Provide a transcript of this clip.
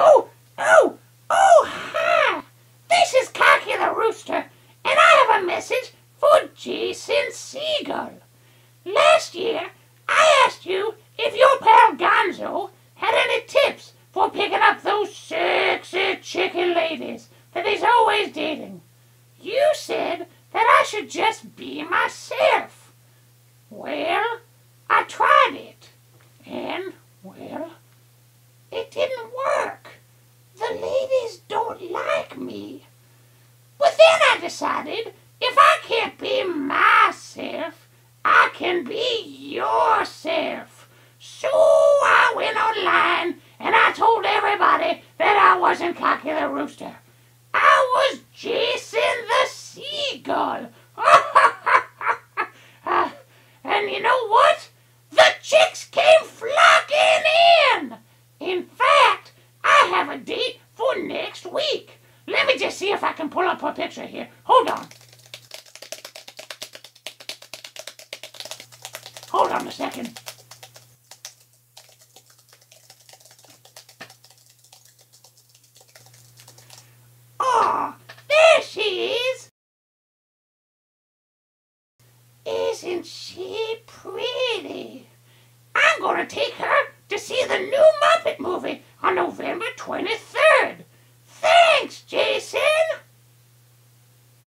Oh, oh, oh, hi! This is Cocky the Rooster, and I have a message for Jason Seagull. Last year, I asked you if your pal Gonzo had any tips for picking up those sexy chicken ladies that he's always dating. You said that I should just be myself. Well, I tried it, and, well, it didn't work. The ladies don't like me. But then I decided if I can't be myself, I can be yourself. So I went online and I told everybody that I wasn't Cocky the Rooster. I was Jason the Seagull. And you know what? The chicks came flocking in. In fact, I have a date for next week. Let me just see if I can pull up a picture here. Hold on. Hold on a second. Oh, there she is. Isn't she pretty? I'm going to take her to see the new Muppet movie on November 23rd.